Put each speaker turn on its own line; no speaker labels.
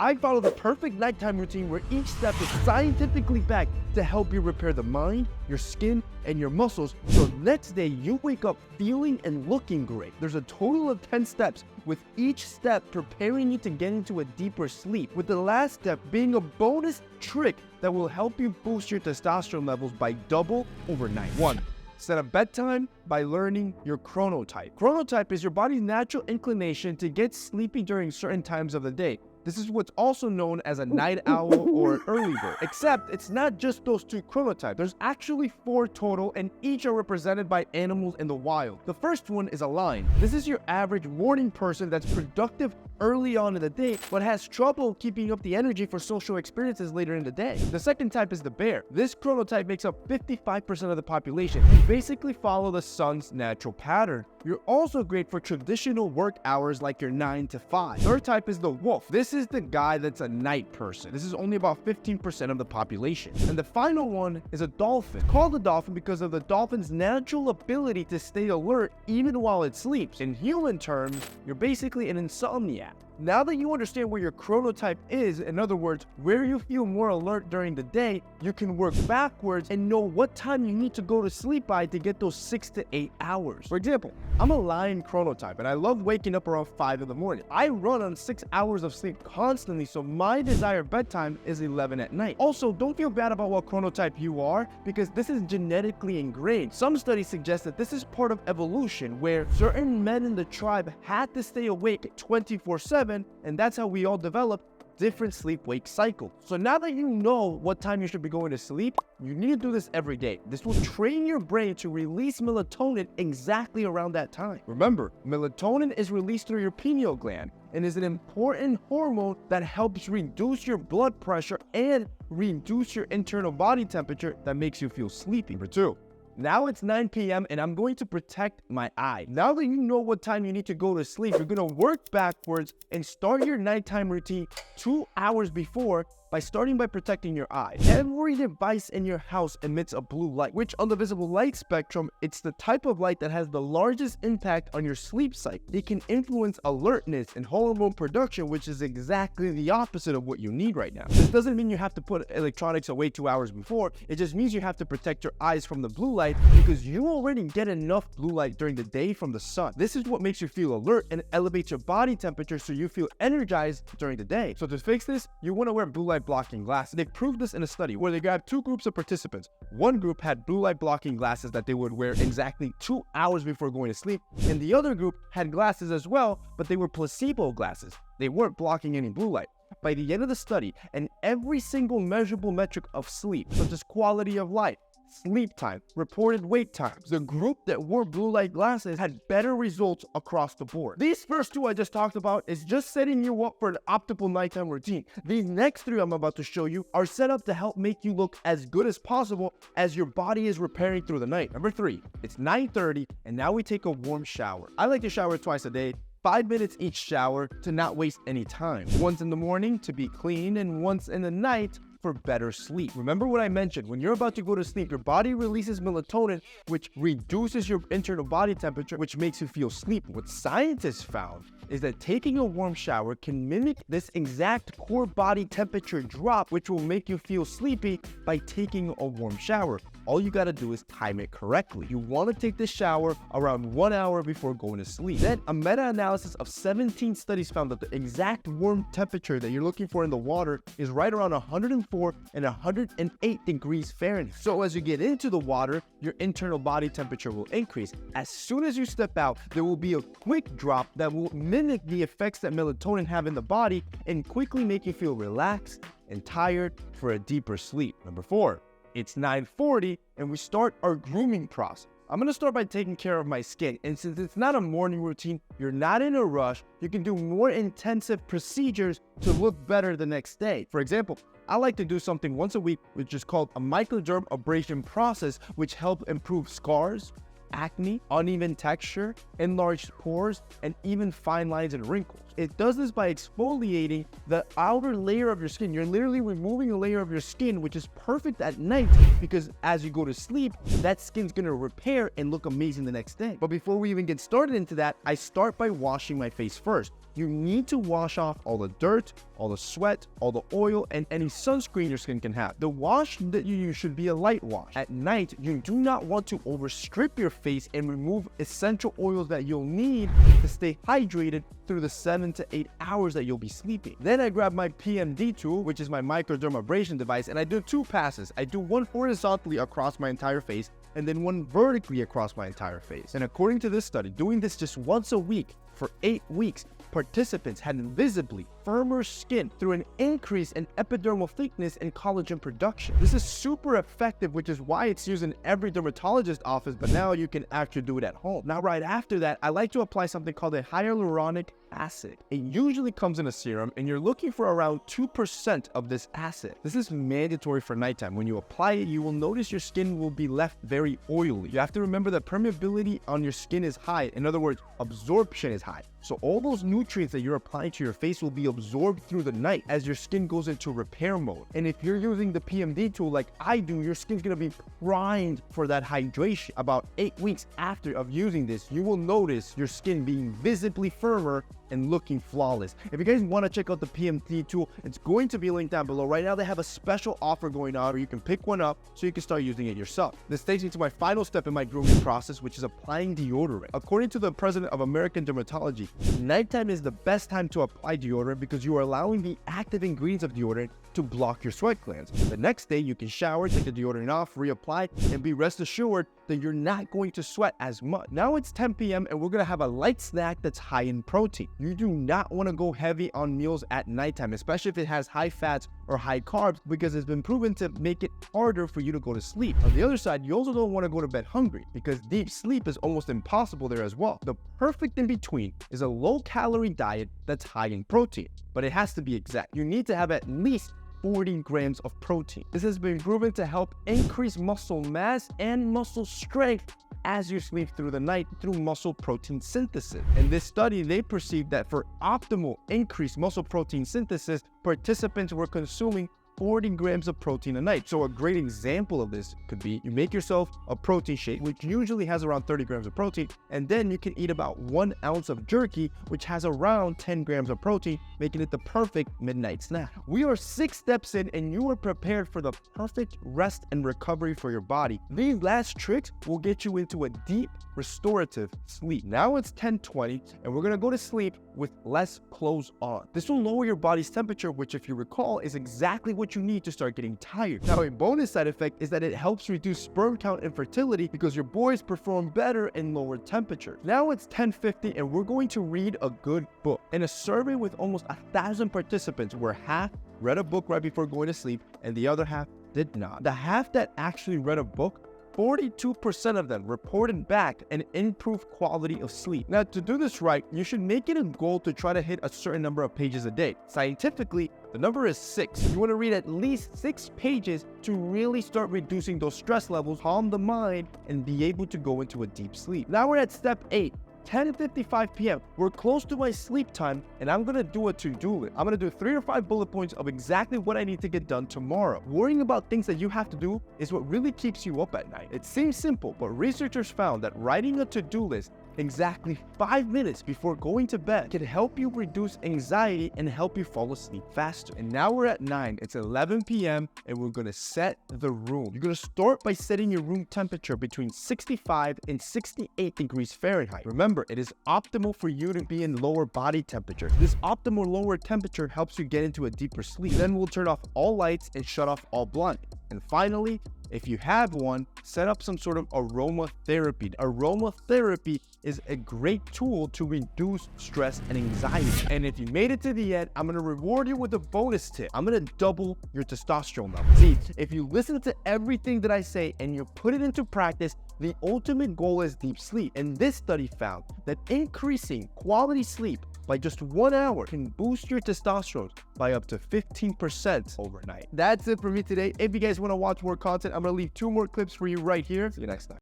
I follow the perfect nighttime routine where each step is scientifically backed to help you repair the mind, your skin, and your muscles so next day you wake up feeling and looking great. There's a total of 10 steps, with each step preparing you to get into a deeper sleep, with the last step being a bonus trick that will help you boost your testosterone levels by double overnight. 1. Set a bedtime by learning your chronotype. Chronotype is your body's natural inclination to get sleepy during certain times of the day. This is what's also known as a night owl or an early bird. Except it's not just those two chronotypes. There's actually 4 total, and each are represented by animals in the wild. The first one is a lion. This is your average morning person that's productive early on in the day, but has trouble keeping up the energy for social experiences later in the day. The second type is the bear. This chronotype makes up 55% of the population. You basically follow the sun's natural pattern. You're also great for traditional work hours like your 9 to 5. Third type is the wolf. This is the guy that's a night person. This is only about 15% of the population. And the final one is a dolphin. Called a dolphin because of the dolphin's natural ability to stay alert even while it sleeps. In human terms, you're basically an insomniac. Now that you understand where your chronotype is, in other words, where you feel more alert during the day, you can work backwards and know what time you need to go to sleep by to get those 6 to 8 hours. For example, I'm a lion chronotype and I love waking up around 5 in the morning. I run on 6 hours of sleep constantly, so my desired bedtime is 11 at night. Also, don't feel bad about what chronotype you are, because this is genetically ingrained. Some studies suggest that this is part of evolution, where certain men in the tribe had to stay awake 24/7, and that's how we all developed different sleep-wake cycles. So now that you know what time you should be going to sleep, you need to do this every day. This will train your brain to release melatonin exactly around that time. Remember, melatonin is released through your pineal gland and is an important hormone that helps reduce your blood pressure and reduce your internal body temperature that makes you feel sleepy. Number 2. Now it's 9 p.m. and I'm going to protect my eye. Now that you know what time you need to go to sleep, you're going to work backwards and start your nighttime routine 2 hours before by starting by protecting your eye. Every device in your house emits a blue light, which on the visible light spectrum, it's the type of light that has the largest impact on your sleep cycle. It can influence alertness and hormone production, which is exactly the opposite of what you need right now. This doesn't mean you have to put electronics away 2 hours before. It just means you have to protect your eyes from the blue light, because you already get enough blue light during the day from the sun. This is what makes you feel alert and elevates your body temperature so you feel energized during the day. So to fix this, you want to wear blue light blocking glasses. They proved this in a study where they grabbed 2 groups of participants. One group had blue light blocking glasses that they would wear exactly 2 hours before going to sleep, and the other group had glasses as well, but they were placebo glasses. They weren't blocking any blue light. By the end of the study, and every single measurable metric of sleep, such as quality of life, sleep time, reported wake times, the group that wore blue light glasses had better results across the board. These first 2 I just talked about is just setting you up for an optimal nighttime routine. These next 3 I'm about to show you are set up to help make you look as good as possible as your body is repairing through the night. Number 3, it's 9:30 and now we take a warm shower. I like to shower twice a day. 5 minutes each shower to not waste any time. Once in the morning to be clean, and once in the night for better sleep. Remember what I mentioned, when you're about to go to sleep, your body releases melatonin, which reduces your internal body temperature, which makes you feel sleepy. What scientists found is that taking a warm shower can mimic this exact core body temperature drop, which will make you feel sleepy by taking a warm shower. All you gotta do is time it correctly. You wanna take this shower around 1 hour before going to sleep. Then a meta-analysis of 17 studies found that the exact warm temperature that you're looking for in the water is right around 104 and 108 degrees Fahrenheit. So as you get into the water, your internal body temperature will increase. As soon as you step out, there will be a quick drop that will mimic the effects that melatonin have in the body and quickly make you feel relaxed and tired for a deeper sleep. Number 4, it's 9:40 and we start our grooming process. I'm gonna start by taking care of my skin, and since it's not a morning routine, you're not in a rush, you can do more intensive procedures to look better the next day. For example, I like to do something once a week, which is called a microderm abrasion process, which helps improve scars, acne, uneven texture, enlarged pores, and even fine lines and wrinkles. It does this by exfoliating the outer layer of your skin. You're literally removing a layer of your skin, which is perfect at night because as you go to sleep, that skin's gonna repair and look amazing the next day. But before we even get started into that, I start by washing my face first. you need to wash off all the dirt, all the sweat, all the oil, and any sunscreen your skin can have. The wash that you use should be a light wash. At night, you do not want to overstrip your face and remove essential oils that you'll need to stay hydrated through the 7 to 8 hours that you'll be sleeping. Then I grab my PMD tool, which is my microdermabrasion device, and I do 2 passes. I do one horizontally across my entire face and then one vertically across my entire face. And according to this study, doing this just once a week for 8 weeks, participants had visibly firmer skin through an increase in epidermal thickness and collagen production. This is super effective, which is why it's used in every dermatologist's office, but now you can actually do it at home. Now, right after that, I like to apply something called a hyaluronic acid. It usually comes in a serum, and you're looking for around 2% of this acid. This is mandatory for nighttime. When you apply it, you will notice your skin will be left very oily. You have to remember that permeability on your skin is high. In other words, absorption is high. So all those nutrients that you're applying to your face will be absorbed through the night as your skin goes into repair mode. And if you're using the PMD tool like I do, your skin's gonna be primed for that hydration. About 8 weeks after of using this, you will notice your skin being visibly firmer and looking flawless. If you guys want to check out the PMD tool, it's going to be linked down below. Right now, they have a special offer going on where you can pick one up so you can start using it yourself. This takes me to my final step in my grooming process, which is applying deodorant. According to the president of American Dermatology, nighttime is the best time to apply deodorant because you are allowing the active ingredients of deodorant to block your sweat glands. The next day, you can shower, take the deodorant off, reapply, and be rest assured that you're not going to sweat as much. Now it's 10 p.m. and we're gonna have a light snack that's high in protein. You do not want to go heavy on meals at nighttime, especially if it has high fats or high carbs, because it's been proven to make it harder for you to go to sleep. On the other side, you also don't want to go to bed hungry because deep sleep is almost impossible there as well. The perfect in between is a low-calorie diet that's high in protein, but it has to be exact. You need to have at least 40 grams of protein. This has been proven to help increase muscle mass and muscle strength as you sleep through the night through muscle protein synthesis. In this study, they perceived that for optimal increased muscle protein synthesis, participants were consuming 40 grams of protein a night. So a great example of this could be you make yourself a protein shake, which usually has around 30 grams of protein, and then you can eat about 1 ounce of jerky, which has around 10 grams of protein, making it the perfect midnight snack. We are 6 steps in and you are prepared for the perfect rest and recovery for your body. These last tricks will get you into a deep restorative sleep. Now it's 10:20 and we're gonna go to sleep with less clothes on. This will lower your body's temperature, which if you recall is exactly what you need to start getting tired. Now a bonus side effect is that it helps reduce sperm count and fertility because your boys perform better in lower temperatures. Now it's 10:50 and we're going to read a good book. In a survey with almost 1,000 participants where half read a book right before going to sleep and the other half did not. The half that actually read a book, 42% of them reported back an improved quality of sleep. Now, to do this right, you should make it a goal to try to hit a certain number of pages a day. Scientifically, the number is 6. You want to read at least 6 pages to really start reducing those stress levels, calm the mind, and be able to go into a deep sleep. Now we're at step 8. 10:55 p.m. We're close to my sleep time and I'm gonna do a to-do list. I'm gonna do 3 or 5 bullet points of exactly what I need to get done tomorrow. Worrying about things that you have to do is what really keeps you up at night. It seems simple, but researchers found that writing a to-do list exactly 5 minutes before going to bed can help you reduce anxiety and help you fall asleep faster. And now we're at 9. It's 11 p.m. and we're gonna set the room. You're gonna start by setting your room temperature between 65 and 68 degrees Fahrenheit. Remember, it is optimal for you to be in lower body temperature. This optimal lower temperature helps you get into a deeper sleep. Then we'll turn off all lights and shut off all blinds. And finally, if you have one, set up some sort of aromatherapy. Aromatherapy is a great tool to reduce stress and anxiety. And if you made it to the end, I'm gonna reward you with a bonus tip. I'm gonna double your testosterone level. See, if you listen to everything that I say and you put it into practice, the ultimate goal is deep sleep. And this study found that increasing quality sleep by just 1 hour can boost your testosterone by up to 15% overnight. That's it for me today. If you guys want to watch more content, I'm going to leave 2 more clips for you right here. See you next time.